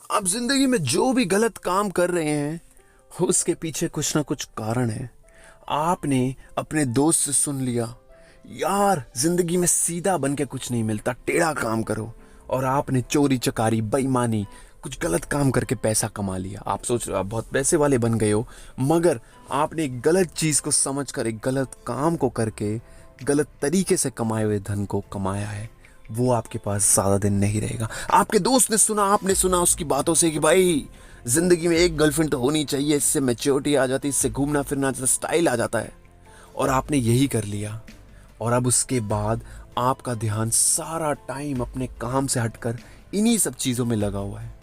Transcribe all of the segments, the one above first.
आप जिंदगी में जो भी गलत काम कर रहे हैं उसके पीछे कुछ ना कुछ कारण है। आपने अपने दोस्त से सुन लिया, यार जिंदगी में सीधा बन के कुछ नहीं मिलता, टेढ़ा काम करो, और आपने चोरी चकारी बेईमानी कुछ गलत काम करके पैसा कमा लिया। आप सोच रहे हो आप बहुत पैसे वाले बन गए हो, मगर आपने एक गलत चीज को समझकर एक गलत काम को करके गलत तरीके से कमाए हुए धन को कमाया है। वो आपके पास ज्यादा दिन नहीं रहेगा। आपके दोस्त ने सुना, आपने सुना उसकी बातों से कि भाई जिंदगी में एक गर्लफ्रेंड तो होनी चाहिए, इससे मैच्योरिटी आ जाती है, इससे घूमना फिरना स्टाइल आ जाता है, और आपने यही कर लिया। और अब उसके बाद आपका ध्यान सारा टाइम अपने काम से हटकर इन्हीं सब चीजों में लगा हुआ है।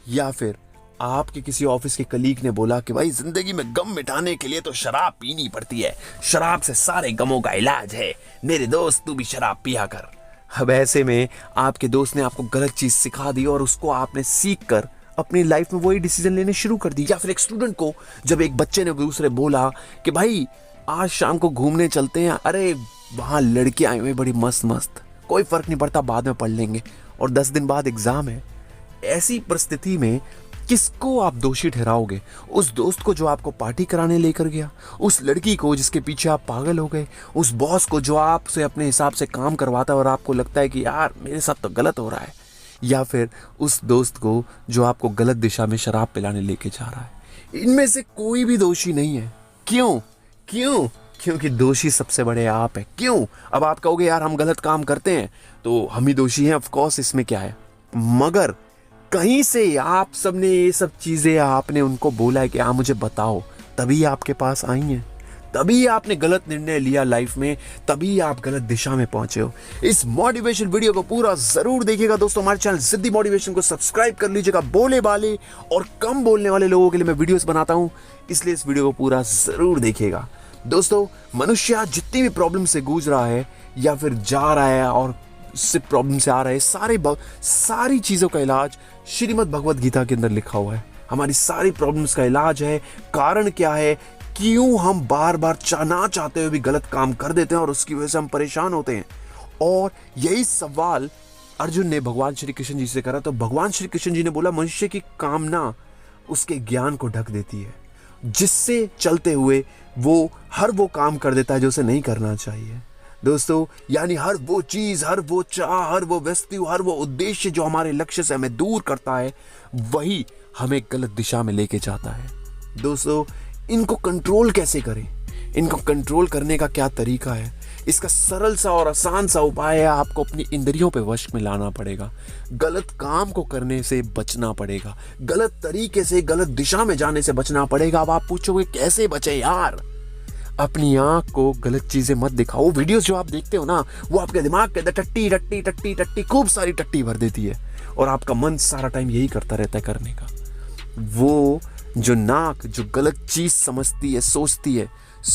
या फिर आपके किसी ऑफिस के कलीग ने बोला कि भाई जिंदगी में गम मिटाने के लिए तो शराब पीनी पड़ती है, शराब से सारे गमों का इलाज है, मेरे दोस्त तू भी शराब पिया कर। अब ऐसे में आपके दोस्त ने आपको गलत चीज सिखा दी और उसको आपने सीख कर अपनी लाइफ में वही डिसीजन लेने शुरू कर दी। या फिर एक स्टूडेंट को जब एक बच्चे ने दूसरे बोला कि भाई आज शाम को घूमने चलते हैं, अरे वहां लड़कियां आई हुई बड़ी मस्त मस्त, कोई फर्क नहीं पड़ता बाद में पढ़ लेंगे, और 10 दिन बाद एग्जाम है। ऐसी परिस्थिति में किसको आप दोषी ठहराओगे? उस दोस्त को जो आपको पार्टी कराने लेकर गया, उस लड़की को जिसके पीछे आप पागल हो गए, उस बॉस को जो आपसे अपने हिसाब से काम करवाता है और आपको लगता है कि यार मेरे साथ तो गलत हो रहा है, या फिर उस दोस्त को जो आपको गलत दिशा में शराब पिलाने लेके जा रहा है? इनमें से कोई भी दोषी नहीं है। क्यों? क्यों? क्योंकि दोषी सबसे बड़े आप है। क्यों? अब आप कहोगे यार हम गलत काम करते हैं तो हम ही दोषी हैं, ऑफ कोर्स इसमें क्या है, मगर कहीं से आप सबने ये सब चीजें आपने उनको बोला है कि हाँ मुझे बताओ, तभी आपके पास आई हैं, तभी आपने गलत निर्णय लिया लाइफ में, तभी आप गलत दिशा में पहुंचे हो। इस मोटिवेशन वीडियो को पूरा जरूर देखिएगा दोस्तों। हमारे चैनल जिद्दी मोटिवेशन को सब्सक्राइब कर लीजिएगा। बोले वाले और कम बोलने वाले लोगों के लिए मैं वीडियोस बनाता हूं, इसलिए इस वीडियो को पूरा जरूर देखिएगा दोस्तों। मनुष्य जितनी भी प्रॉब्लम से गूंज रहा है या फिर जा रहा है और उससे प्रॉब्लम से आ रहा है, सारी चीजों का इलाज श्रीमद् भगवत गीता के अंदर लिखा हुआ है। हमारी सारी प्रॉब्लम्स का इलाज है। कारण क्या है, क्यों हम बार बार ना चाहते हुए भी गलत काम कर देते हैं और उसकी वजह से हम परेशान होते हैं। और यही सवाल अर्जुन ने भगवान श्री कृष्ण जी से करा, तो भगवान श्री कृष्ण जी ने बोला मनुष्य की कामना उसके ज्ञान को ढक देती है, जिससे चलते हुए वो हर वो काम कर देता है जो उसे नहीं करना चाहिए दोस्तों। यानी हर वो चीज, हर वो चाह, हर वो वस्तु, हर वो उद्देश्य जो हमारे लक्ष्य से हमें दूर करता है, वही हमें गलत दिशा में लेके जाता है दोस्तों। इनको कंट्रोल कैसे करें? इनको कंट्रोल करने का क्या तरीका है? इसका सरल सा और आसान सा उपाय है, आपको अपनी इंद्रियों पे वश में लाना पड़ेगा, गलत काम को करने से बचना पड़ेगा, गलत तरीके से गलत दिशा में जाने से बचना पड़ेगा। अब आप पूछोगे कैसे बचे यार? अपनी आंख को गलत चीजें मत दिखाओ। वो वीडियोस जो आप देखते हो ना, वो आपके दिमाग के अंदर टट्टी टट्टी टट्टी टट्टी खूब सारी टट्टी भर देती है, और आपका मन सारा टाइम यही करता रहता है करने का। वो जो नाक जो गलत चीज समझती है, सोचती है,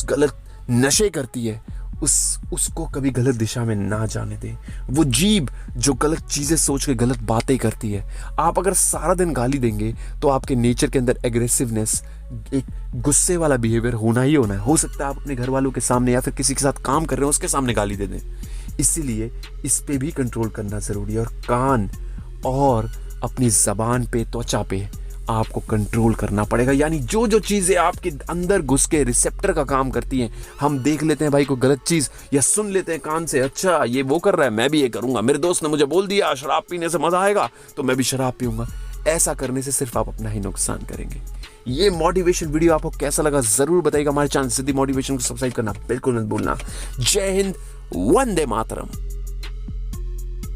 गलत नशे करती है, उसको कभी गलत दिशा में ना जाने दें। वो जीभ जो गलत चीजें सोच के गलत बातें करती है, आप अगर सारा दिन गाली देंगे तो आपके नेचर के अंदर एग्रेसिवनेस, एक गुस्से वाला बिहेवियर होना ही होना है। हो सकता है आप अपने घर वालों के सामने या फिर किसी के साथ काम कर रहे हो उसके सामने गाली दे दें। इसीलिए इस पे भी कंट्रोल करना जरूरी है। और कान और अपनी जबान पे, त्वचा पे आपको कंट्रोल करना पड़ेगा। यानी जो जो चीजें आपके अंदर घुस के रिसेप्टर का काम करती हैं, हम देख लेते हैं भाई कोई गलत चीज या सुन लेते हैं कान से, अच्छा ये वो कर रहा है मैं भी ये करूंगा, मेरे दोस्त ने मुझे बोल दिया शराब पीने से मजा आएगा तो मैं भी शराब पीऊंगा। ऐसा करने से सिर्फ आप अपना ही नुकसान करेंगे। ये मोटिवेशन वीडियो आपको कैसा लगा जरूर बताइएगा। हमारे चैनल सिद्धि मोटिवेशन को सब्सक्राइब करना बिल्कुल मत भूलना। जय हिंद, वंदे मातरम।